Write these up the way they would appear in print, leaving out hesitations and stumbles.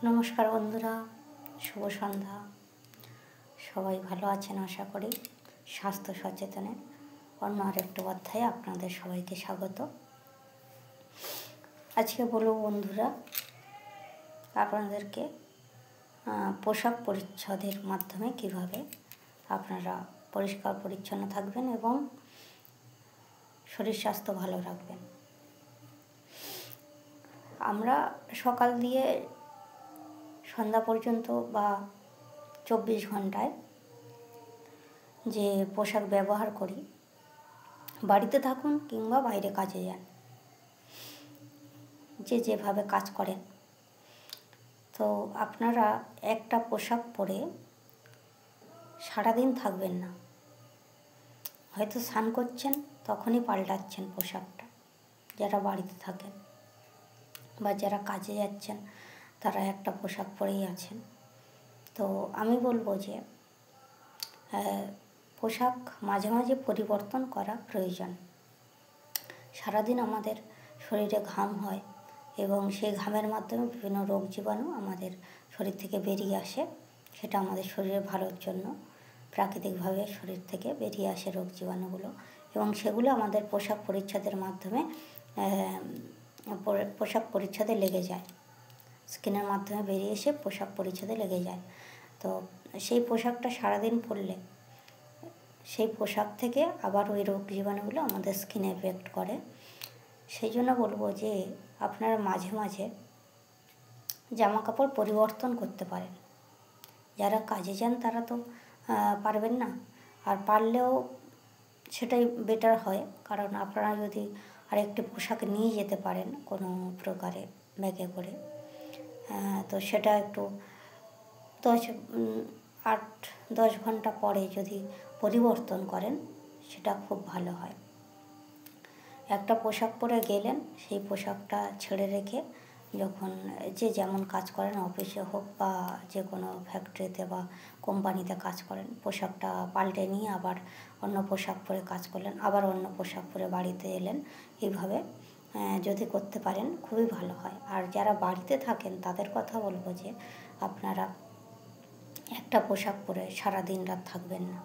নমস্কার বন্ধুরা, শুভ সন্ধ্যা। সবাই ভালো আছেন আশা করি। স্বাস্থ্য সচেতনের অন্য আরেকটু অধ্যায়ে আপনাদের সবাইকে স্বাগত। আজকে বলবো বন্ধুরা আপনাদেরকে পোশাক পরিচ্ছদের মাধ্যমে কিভাবে আপনারা পরিষ্কার পরিচ্ছন্ন থাকবেন এবং শরীর স্বাস্থ্য ভালো রাখবেন। আমরা সকাল দিয়ে সন্ধ্যা পর্যন্ত বা 24 ঘন্টায় যে পোশাক ব্যবহার করি, বাড়িতে থাকুন কিংবা বাইরে কাজে যান, যেভাবে কাজ করেন, তো আপনারা একটা পোশাক পরে সারাদিন থাকবেন না। হয়তো স্নান করছেন, তখনই পাল্টাচ্ছেন পোশাকটা যারা বাড়িতে থাকেন, বা যারা কাজে যাচ্ছেন তারা একটা পোশাক পরেই আছেন। তো আমি বলবো যে পোশাক মাঝে মাঝে পরিবর্তন করা প্রয়োজন। সারাদিন আমাদের শরীরে ঘাম হয় এবং সেই ঘামের মাধ্যমে বিভিন্ন রোগ জীবাণু আমাদের শরীর থেকে বেরিয়ে আসে। সেটা আমাদের শরীরের ভালোর জন্য প্রাকৃতিকভাবে শরীর থেকে বেরিয়ে আসে রোগ জীবাণুগুলো, এবং সেগুলো আমাদের পোশাক পরিচ্ছদের মাধ্যমে পোশাক পরিচ্ছদে লেগে যায়, স্কিনের মাধ্যমে বেরিয়ে এসে পোশাক পরিচ্ছদে লেগে যায়। তো সেই পোশাকটা সারাদিন পরলে সেই পোশাক থেকে আবার ওই রোগ জীবাণুগুলো আমাদের স্কিনে এফেক্ট করে। সেই জন্য বলবো যে আপনারা মাঝে মাঝে জামা কাপড় পরিবর্তন করতে পারেন। যারা কাজে যান তারা তো পারবেন না, আর পারলেও সেটাই বেটার হয়, কারণ আপনারা যদি আরেকটি পোশাক নিয়ে যেতে পারেন কোনো প্রকারে ব্যাগে করে, তো সেটা একটু 8-10 ঘন্টা পরে যদি পরিবর্তন করেন সেটা খুব ভালো হয়। একটা পোশাক পরে গেলেন, সেই পোশাকটা ছেড়ে রেখে যখন যে যেমন কাজ করেন, অফিসে হোক বা যে কোনো ফ্যাক্টরিতে বা কোম্পানিতে কাজ করেন, পোশাকটা পাল্টে নিয়ে আবার অন্য পোশাক পরে কাজ করলেন, আবার অন্য পোশাক পরে বাড়িতে এলেন। এইভাবে যদি করতে পারেন খুবই ভালো হয়। আর যারা বাড়িতে থাকেন তাদের কথা বলবো যে আপনারা একটা পোশাক পরে সারা দিন রাত থাকবেন না।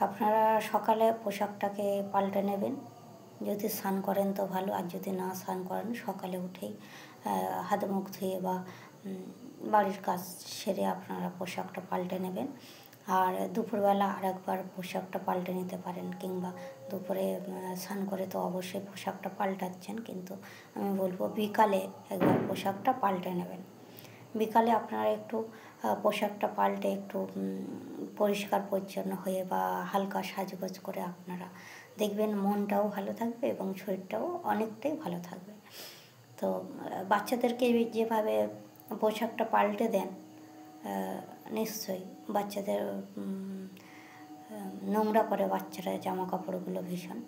আপনারা সকালে পোশাকটাকে পাল্টে নেবেন। যদি স্নান করেন তো ভালো, আর যদি না স্নান করেন সকালে উঠেই হাত মুখ ধুয়ে বা বাড়ির কাজ সেরে আপনারা পোশাকটা পাল্টে নেবেন। আর দুপুরবেলা আরেকবার পোশাকটা পাল্টে নিতে পারেন, কিংবা দুপুরে স্নান করে তো অবশ্যই পোশাকটা পাল্টাচ্ছেন, কিন্তু আমি বলবো বিকালে একবার পোশাকটা পাল্টে নেবেন। বিকালে আপনারা একটু পোশাকটা পাল্টে একটু পরিষ্কার পরিচ্ছন্ন হয়ে বা হালকা সাজগোজ করে আপনারা দেখবেন মনটাও ভালো থাকবে এবং শরীরটাও অনেকটাই ভালো থাকবে। তো বাচ্চাদেরকে যেভাবে পোশাকটা পাল্টে দেন, নিশ্চয়ই বাচ্চাদের নোংরা করে বাচ্চারা জামা কাপড়গুলো ভীষণ।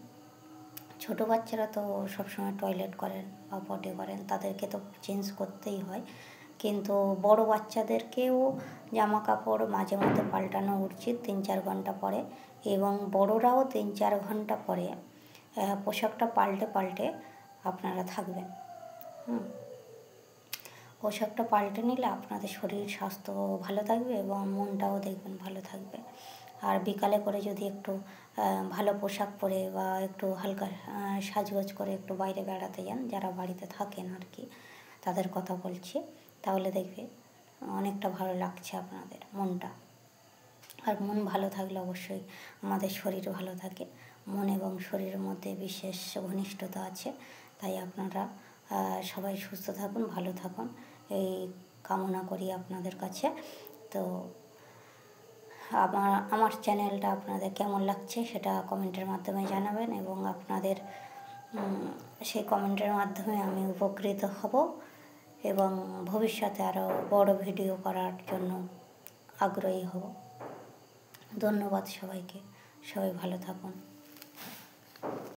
ছোটো বাচ্চারা তো সবসময় টয়লেট করেন বা পটি করেন, তাদেরকে তো চেঞ্জ করতেই হয়, কিন্তু বড় বাচ্চাদেরকেও জামা কাপড় মাঝে মধ্যে পাল্টানো উচিত 3-4 ঘন্টা পরে, এবং বড়রাও 3-4 ঘন্টা পরে পোশাকটা পাল্টে পাল্টে আপনারা থাকবেন। পোশাকটা পাল্টে নিলে আপনাদের শরীর স্বাস্থ্য ভালো থাকবে এবং মনটাও দেখবেন ভালো থাকবে। আর বিকালে করে যদি একটু ভালো পোশাক পরে বা একটু হালকা সাজগোজ করে একটু বাইরে বেড়াতে যান, যারা বাড়িতে থাকেন আর কি, তাদের কথা বলছি, তাহলে দেখবে অনেকটা ভালো লাগছে আপনাদের মনটা। আর মন ভালো থাকলে অবশ্যই আমাদের শরীর ভালো থাকে। মন এবং শরীরের মধ্যে বিশেষ ঘনিষ্ঠতা আছে। তাই আপনারা সবাই সুস্থ থাকুন, ভালো থাকুন, এই কামনা করি আপনাদের কাছে। তো আমার চ্যানেলটা আপনাদের কেমন লাগছে সেটা কমেন্টের মাধ্যমে জানাবেন, এবং আপনাদের সেই কমেন্টের মাধ্যমে আমি উপকৃত হব এবং ভবিষ্যতে আরও বড় ভিডিও করার জন্য আগ্রহী হব। ধন্যবাদ সবাইকে, সবাই ভালো থাকুন।